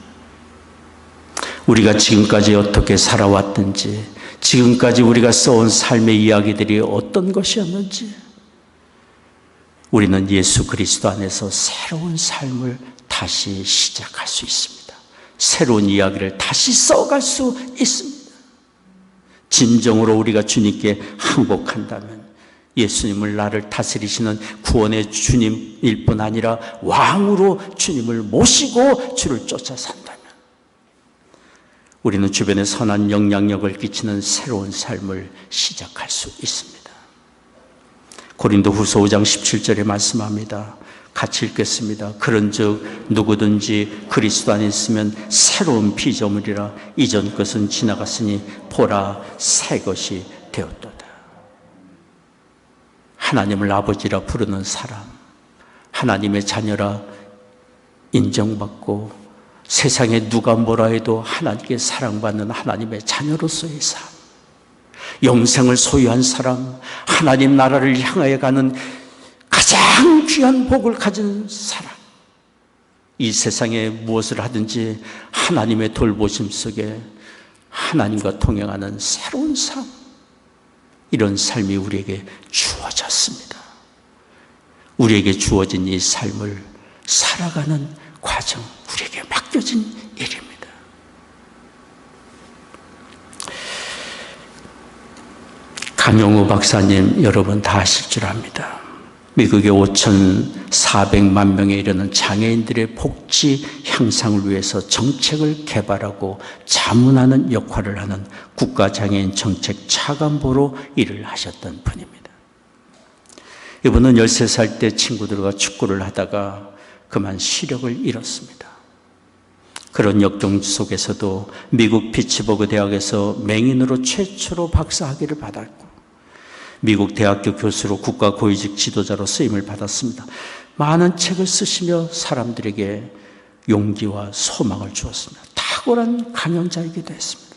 우리가 지금까지 어떻게 살아왔든지, 지금까지 우리가 써온 삶의 이야기들이 어떤 것이었는지, 우리는 예수 그리스도 안에서 새로운 삶을 다시 시작할 수 있습니다. 새로운 이야기를 다시 써갈 수 있습니다. 진정으로 우리가 주님께 항복한다면, 예수님을 나를 다스리시는 구원의 주님일 뿐 아니라 왕으로 주님을 모시고 주를 쫓아 산다면, 우리는 주변에 선한 영향력을 끼치는 새로운 삶을 시작할 수 있습니다. 고린도후서 5장 17절에 말씀합니다. 같이 읽겠습니다. 그런즉 누구든지 그리스도 안에 있으면 새로운 피조물이라, 이전 것은 지나갔으니 보라 새 것이 되었도다. 하나님을 아버지라 부르는 사람, 하나님의 자녀라 인정받고 세상에 누가 뭐라 해도 하나님께 사랑받는 하나님의 자녀로서의 삶, 영생을 소유한 사람, 하나님 나라를 향하여 가는 가장 귀한 복을 가진 사람, 이 세상에 무엇을 하든지 하나님의 돌보심 속에 하나님과 동행하는 새로운 삶, 이런 삶이 우리에게 주어졌습니다. 우리에게 주어진 이 삶을 살아가는 과정, 우리에게 맡겨진 일입니다. 강용우 박사님, 여러분 다 아실 줄 압니다. 미국의 5,400만 명에 이르는 장애인들의 복지 향상을 위해서 정책을 개발하고 자문하는 역할을 하는 국가장애인 정책 차관보로 일을 하셨던 분입니다. 이분은 13살 때 친구들과 축구를 하다가 그만 시력을 잃었습니다. 그런 역경 속에서도 미국 피츠버그 대학에서 맹인으로 최초로 박사학위를 받았고, 미국 대학교 교수로 국가 고위직 지도자로 쓰임을 받았습니다. 많은 책을 쓰시며 사람들에게 용기와 소망을 주었습니다. 탁월한 강연자이기도 했습니다.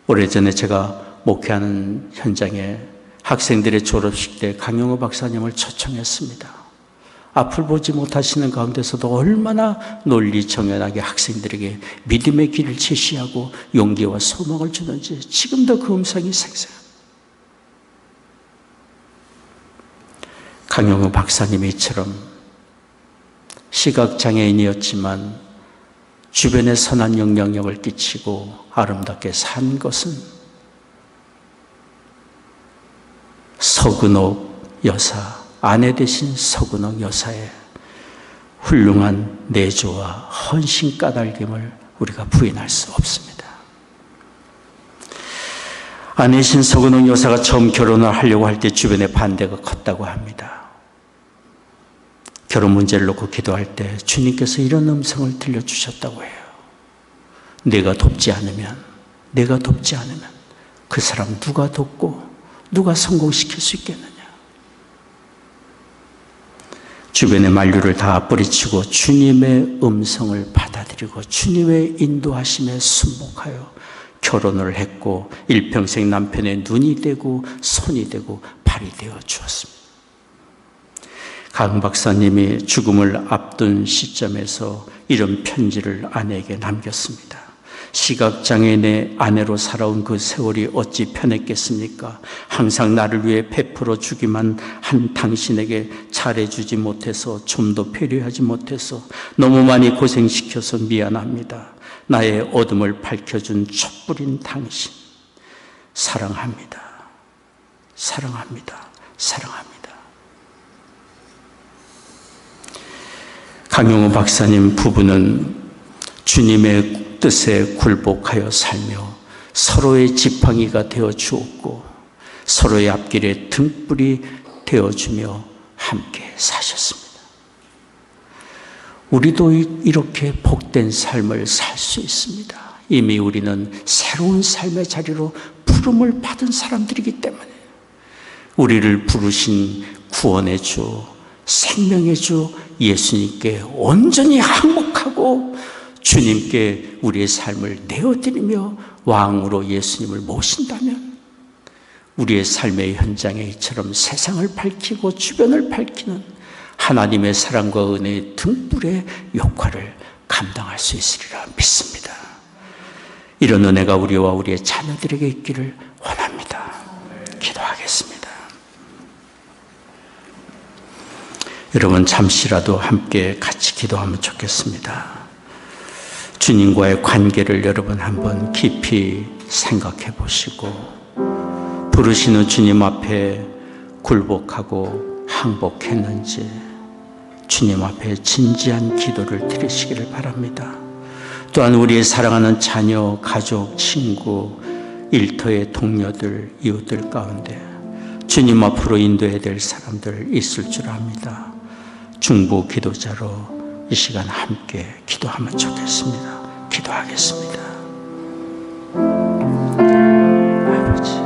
오래전에 제가 목회하는 현장에 학생들의 졸업식 때 강용우 박사님을 초청했습니다. 앞을 보지 못하시는 가운데서도 얼마나 논리정연하게 학생들에게 믿음의 길을 제시하고 용기와 소망을 주는지 지금도 그 음성이 생생합니다. 강용우 박사님이 이처럼 시각장애인이었지만 주변에 선한 영향력을 끼치고 아름답게 산 것은 서근옥 여사, 아내 되신 서근옥 여사의 훌륭한 내조와 헌신 까닭임을 우리가 부인할 수 없습니다. 아내신 서근옥 여사가 처음 결혼을 하려고 할 때 주변의 반대가 컸다고 합니다. 결혼 문제를 놓고 기도할 때 주님께서 이런 음성을 들려주셨다고 해요. 내가 돕지 않으면 그 사람 누가 돕고 누가 성공시킬 수 있겠느냐. 주변의 만류를 다 뿌리치고 주님의 음성을 받아들이고 주님의 인도하심에 순복하여 결혼을 했고 일평생 남편의 눈이 되고 손이 되고 발이 되어 주었습니다. 강 박사님이 죽음을 앞둔 시점에서 이런 편지를 아내에게 남겼습니다. 시각장애인의 아내로 살아온 그 세월이 어찌 편했겠습니까? 항상 나를 위해 베풀어 주기만 한 당신에게 잘해주지 못해서, 좀 더 배려하지 못해서 너무 많이 고생시켜서 미안합니다. 나의 어둠을 밝혀준 촛불인 당신 사랑합니다. 사랑합니다. 사랑합니다. 강용호 박사님 부부는 주님의 뜻에 굴복하여 살며 서로의 지팡이가 되어 주었고 서로의 앞길에 등불이 되어주며 함께 사셨습니다. 우리도 이렇게 복된 삶을 살 수 있습니다. 이미 우리는 새로운 삶의 자리로 부름을 받은 사람들이기 때문에 우리를 부르신 구원의 주, 생명의 주 예수님께 온전히 항복하고 주님께 우리의 삶을 내어드리며 왕으로 예수님을 모신다면 우리의 삶의 현장에 이처럼 세상을 밝히고 주변을 밝히는 하나님의 사랑과 은혜의 등불의 역할을 감당할 수 있으리라 믿습니다. 이런 은혜가 우리와 우리의 자녀들에게 있기를 원합니다. 기도하겠습니다. 여러분 잠시라도 함께 같이 기도하면 좋겠습니다. 주님과의 관계를 여러분 한번 깊이 생각해 보시고 부르시는 주님 앞에 굴복하고 항복했는지 주님 앞에 진지한 기도를 드리시기를 바랍니다. 또한 우리의 사랑하는 자녀, 가족, 친구, 일터의 동료들, 이웃들 가운데 주님 앞으로 인도해야 될 사람들 있을 줄 압니다. 중보 기도자로 이 시간 함께 기도하면 좋겠습니다. 기도하겠습니다. 아버지,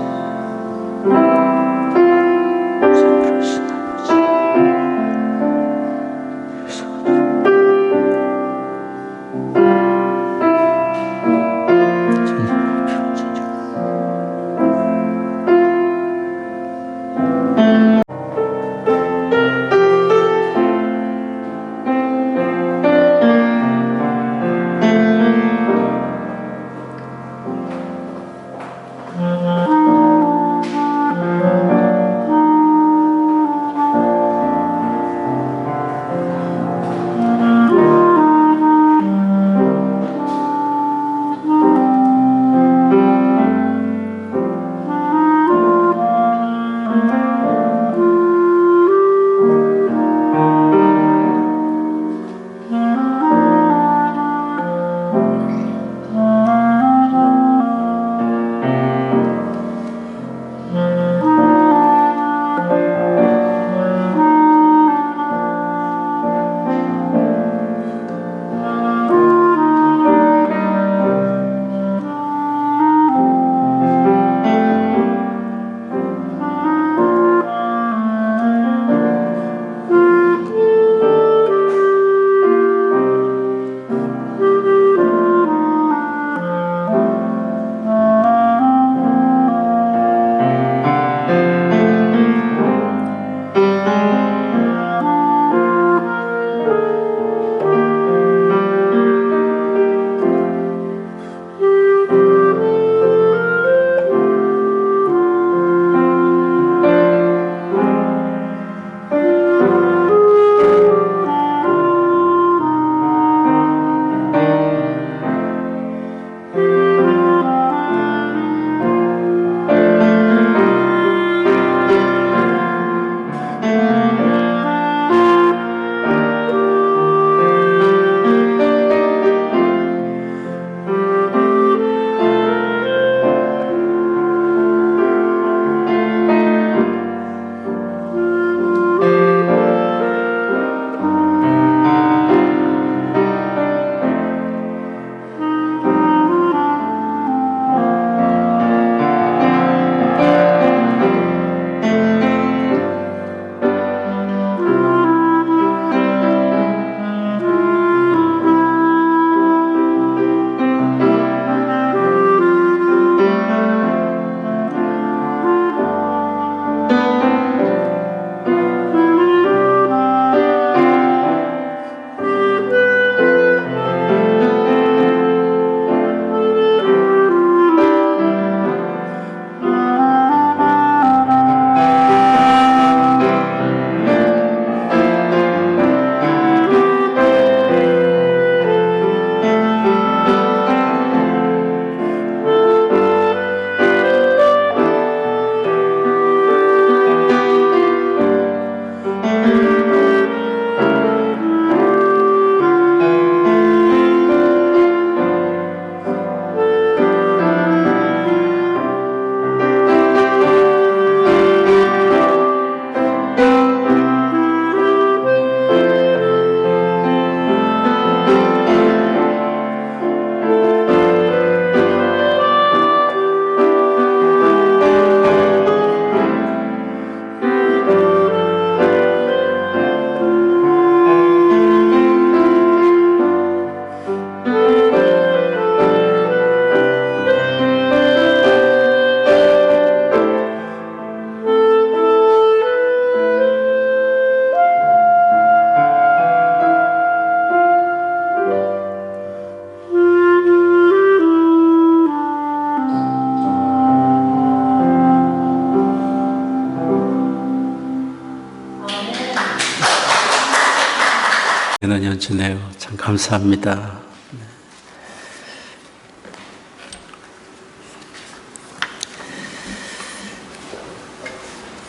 주네요. 참 감사합니다.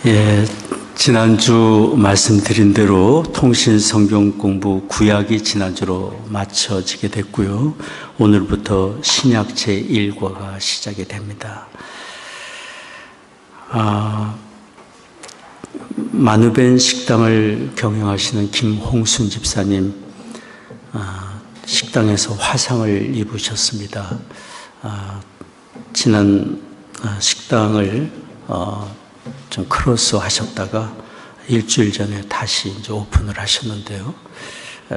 예, 지난주 말씀드린 대로 통신 성경 공부 구약이 지난주로 마쳐지게 됐고요. 오늘부터 신약 제1과가 시작이 됩니다. 만우벤 식당을 경영하시는 김홍순 집사님, 식당에서 화상을 입으셨습니다. 지난 식당을 좀 크로스 하셨다가 일주일 전에 다시 이제 오픈을 하셨는데요.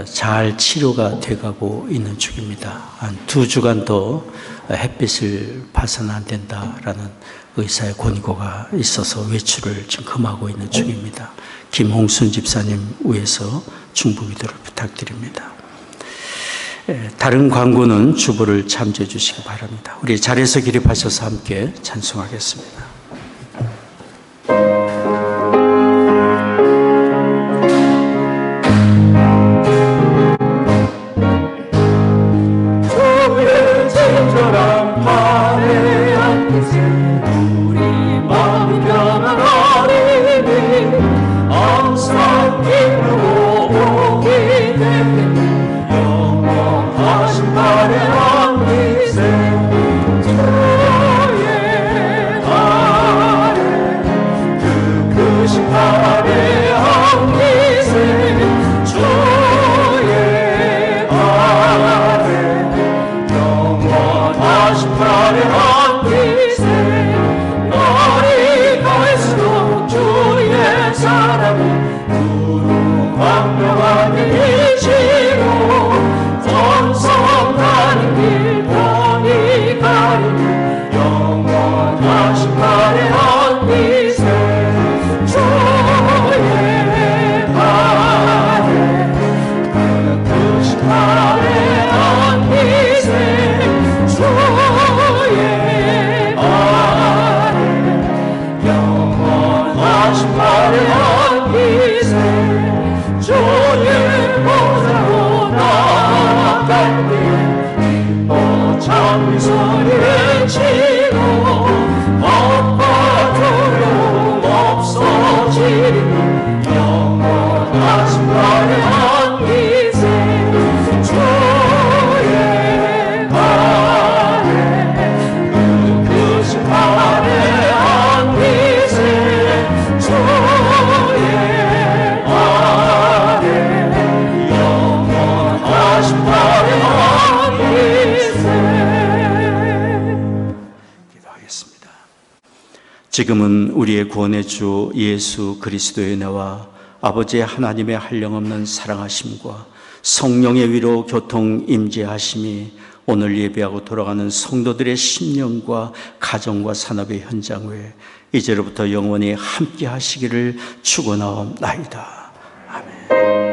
잘 치료가 돼가고 있는 중입니다. 한 2주간 더 햇빛을 봐서는 안 된다라는 의사의 권고가 있어서 외출을 지금 금하고 있는 중입니다. 김홍순 집사님 위해서 중보기도를 부탁드립니다. 다른 광고는 주보를 참조해 주시기 바랍니다. 우리 자리에서 기립하셔서 함께 찬송하겠습니다. 지금은 우리의 구원의 주 예수 그리스도의 은혜와 아버지 하나님의 한량없는 사랑하심과 성령의 위로 교통 임재하심이 오늘 예배하고 돌아가는 성도들의 심령과 가정과 산업의 현장 외에 이제로부터 영원히 함께 하시기를 축원하옵나이다. 아멘.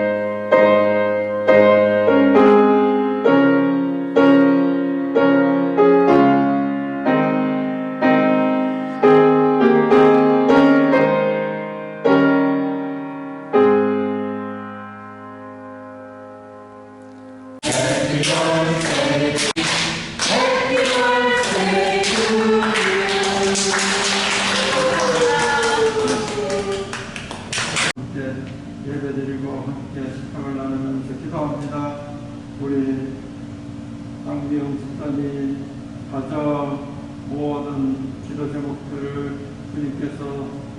예배드리고 함께 식탁을 나누면서 기도합니다. 우리 장미영 집사님 가정 모든 기도 제목들을 주님께서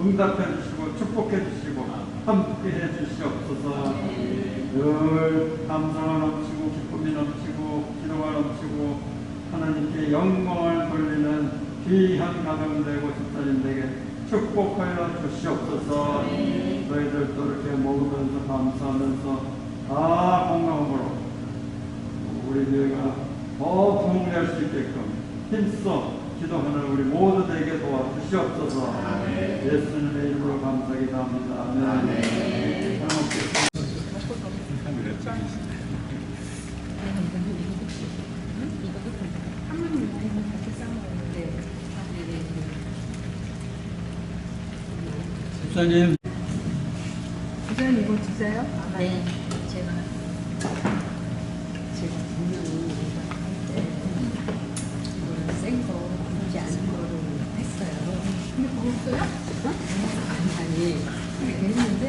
응답해 주시고 축복해 주시고 함께 해 주시옵소서. 늘 감사가 넘치고 기쁨이 넘치고 기도가 넘치고 하나님께 영광을 돌리는 귀한 가정 되고 집사님 되게 축복하여 주시옵소서. 너희들도 이렇게 먹으면서 감사하면서 다 건강으로 우리 교회가 더 성공할 수 있게끔 힘써 기도하는 우리 모두 되게 도와주시옵소서. 예수님의 이름으로 감사기도합니다. 아멘. 집사님. 집사님 이거 주세요? 네, 제가 분명히 이거를 센거 하지 않은 거를 했어요. 근데 그거 없어요? 아니 그렇게 했는데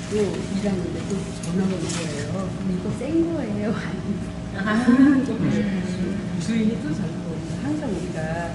또 일하는데 또 전화가 온 거예요. 근데 이거 센 거예요. 그러는 거 주인이 또 전화가 오고 항상 우리가